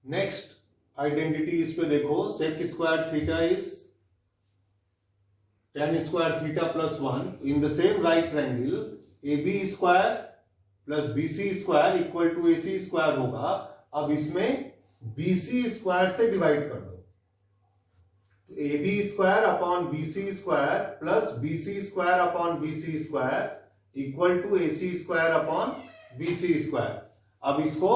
Next identity इस पे देखो, sec square theta is tan square theta plus 1 in the same right triangle AB square plus BC square equal to AC square होगा। अब इसमें BC square से divide कर दो, तो AB square upon BC square plus BC square upon BC square equal to AC square upon BC square. अब इसको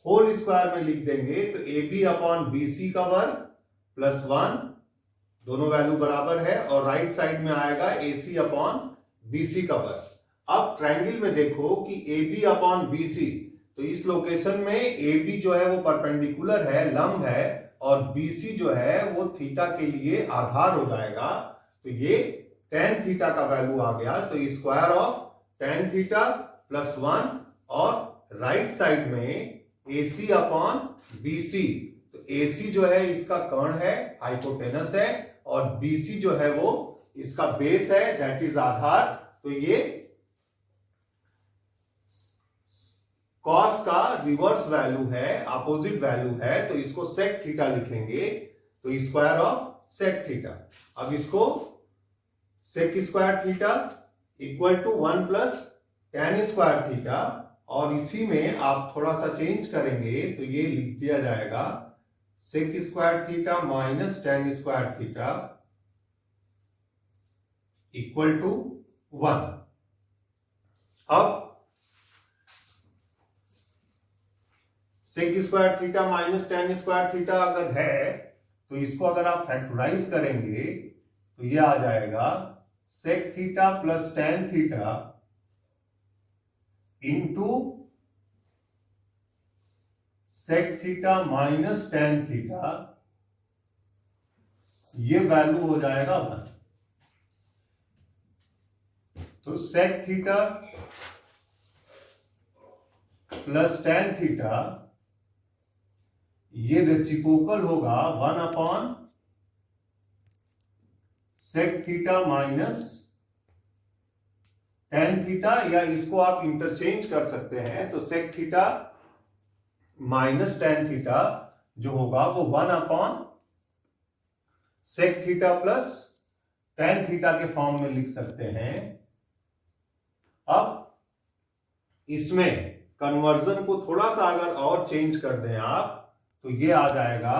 whole square में लिख देंगे, तो AB अपॉन BC का वर्ग प्लस 1, दोनों वैल्यू बराबर है, और राइट साइड में आएगा AC अपॉन BC का वर्ग। अब ट्रायंगल में देखो कि AB अपॉन BC, तो इस लोकेशन में AB जो है वो परपेंडिकुलर है, लंब है, और BC जो है वो थीटा के लिए आधार हो जाएगा। तो ये tan थीटा का वैल्यू आ गया, तो square of tan theta plus 1, और राइट साइड में AC अपॉन BC, तो AC जो है इसका कर्ण है, हाइपोटेनस है, और BC जो है वो इसका बेस है, दैट इज आधार। तो ये कॉस का रिवर्स वैल्यू है, अपोजिट वैल्यू है, तो इसको सेक थीटा लिखेंगे, तो स्क्वायर ऑफ सेक थीटा। अब इसको sec square theta equal to 1 plus tan square theta, और इसी में आप थोड़ा सा चेंज करेंगे तो ये लिख दिया जाएगा sec square theta minus tan square theta equal to 1। अब sec square theta minus tan square theta अगर है, तो इसको अगर आप फैक्टराइज करेंगे तो ये आ जाएगा sec theta plus tan theta into sec theta minus tan theta, ये वैल्यू हो जाएगा 1। तो sec theta plus tan theta, ये रेसिप्रोकल होगा 1 upon sec theta minus tan theta, या इसको आप इंटरचेंज कर सकते हैं, तो sec theta minus tan theta जो होगा वो 1 upon sec theta plus tan theta के फॉर्म में लिख सकते हैं। अब इसमें कन्वर्जन को थोड़ा सा अगर और चेंज कर दें आप, तो ये आ जाएगा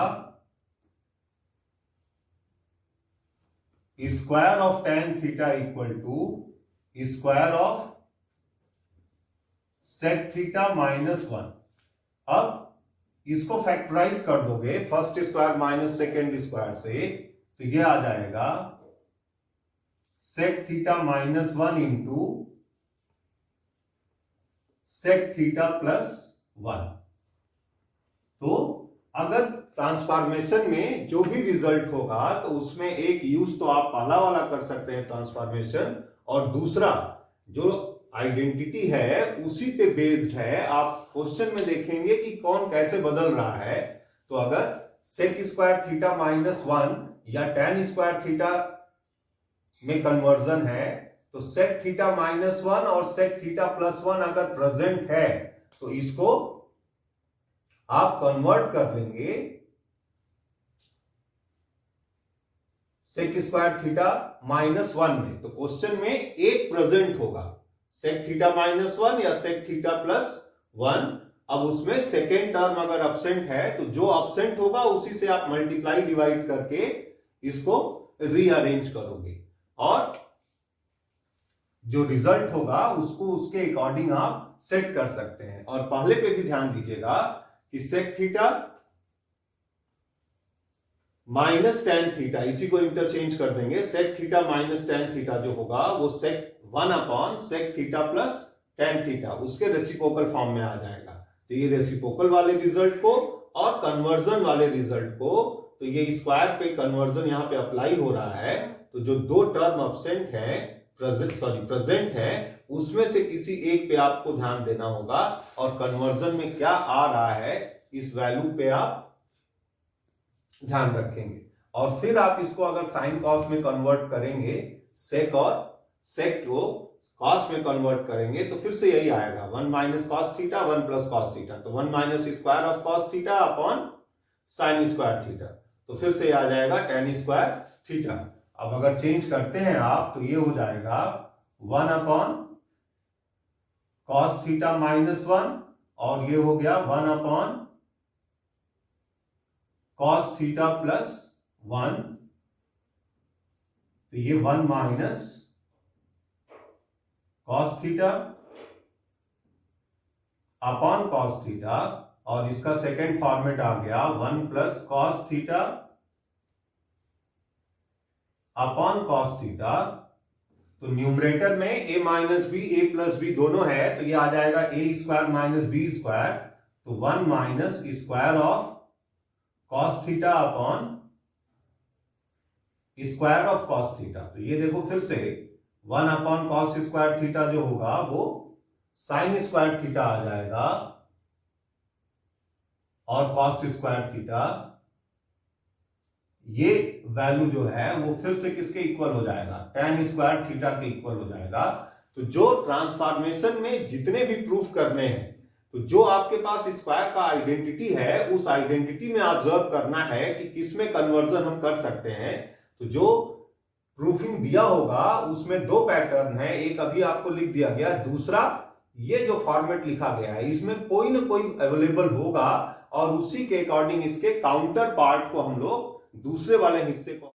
square of tan theta equal to square of sec theta minus 1। अब इसको फैक्टराइज कर दोगे first square minus second square से, तो ये आ जाएगा sec theta minus 1 into sec theta plus 1। तो अगर ट्रांसफॉर्मेशन में जो भी रिजल्ट होगा, तो उसमें एक यूज तो आप पहला वाला कर सकते हैं ट्रांसफॉर्मेशन, और दूसरा जो आइडेंटिटी है उसी पे बेस्ड है। आप क्वेश्चन में देखेंगे कि कौन कैसे बदल रहा है। तो अगर सेक स्क्वायर थीटा माइनस 1 या tan स्क्वायर थीटा में कन्वर्जन है, तो सेक थीटा माइनस 1 और सेक थीटा प्लस 1 अगर प्रेजेंट है, तो इसको आप कन्वर्ट कर लेंगे सेक स्क्वायर थीटा माइनस 1 में। तो क्वेश्चन में एक प्रेजेंट होगा, सेक थीटा माइनस 1 या सेक थीटा प्लस 1। अब उसमें सेकेंड टर्म अगर एब्सेंट है, तो जो एब्सेंट होगा उसी से आप मल्टीप्लाई डिवाइड करके इसको रीअरेंज करोगे, और जो रिजल्ट होगा उसको उसके अकॉर्डिंग आप सेट कर सकते हैं। और पहले पे भी ध्यान दीजिएगा कि sec theta minus tan theta, इसी को इंटरचेंज कर देंगे, sec theta minus tan theta जो होगा वो sec 1 upon sec theta plus tan theta, उसके रेसिप्रोकल फॉर्म में आ जाएगा। तो ये रेसिप्रोकल वाले रिजल्ट को और कन्वर्जन वाले रिजल्ट को, तो ये स्क्वायर पे कन्वर्जन यहां पे अप्लाई हो रहा है। तो जो दो टर्म एब्सेंट है, प्रेजेंट है, उसमें से किसी एक पे आपको ध्यान देना होगा, और कन्वर्जन में क्या आ रहा है इस वैल्यू पे आप ध्यान रखेंगे। और फिर आप इसको अगर साइन कॉस में कन्वर्ट करेंगे, सेक और सेक को कॉस में कन्वर्ट करेंगे तो फिर से यही आएगा 1 minus cos theta 1 plus cos theta, तो 1 minus square of cos theta upon sine square theta, तो फिर से आ जाएगा टेन स्क्वायर थीटा। अब अगर चेंज करते हैं आप तो ये हो जाएगा 1 अपॉन कॉस थीटा माइनस 1 और ये हो गया 1 अपॉन कॉस थीटा प्लस 1, तो ये 1 minus cos theta upon cos theta, और इसका सेकेंड फॉर्मेट आ गया 1 plus cos theta upon cos theta. तो न्यूमरेटर में a minus b a plus b दोनों है, तो ये आ जाएगा a square minus b square, तो 1 minus square of cos theta upon square of cos theta. तो ये देखो फिर से 1 अपॉन कॉस स्क्वायर थीटा जो होगा वो साइन स्क्वायर थीटा आ जाएगा, और कॉस स्क्वायर थीटा ये वैल्यू जो है वो फिर से किसके इक्वल हो जाएगा, टेन स्क्वायर थीटा के इक्वल हो जाएगा। तो जो ट्रांसफॉर्मेशन में जितने भी प्रूफ करने हैं, तो जो आपके पास स्क्वायर का आइडेंटिटी है उस आइडेंटिटी में ऑब्जर्व करना है कि किसमें कन्वर्जन हम कर सकते हैं। तो जो प्रूफिंग दिया होगा उसमें दो पैटर्न है, एक अभी आपको लिख दिया गया, दूसरा ये जो फॉर्मेट लिखा गया है इसमें कोई ना कोई अवेलेबल होगा, और उसी के अकॉर्डिंग इसके काउंटर पार्ट को हम लोग दूसरे वाले हिस्से को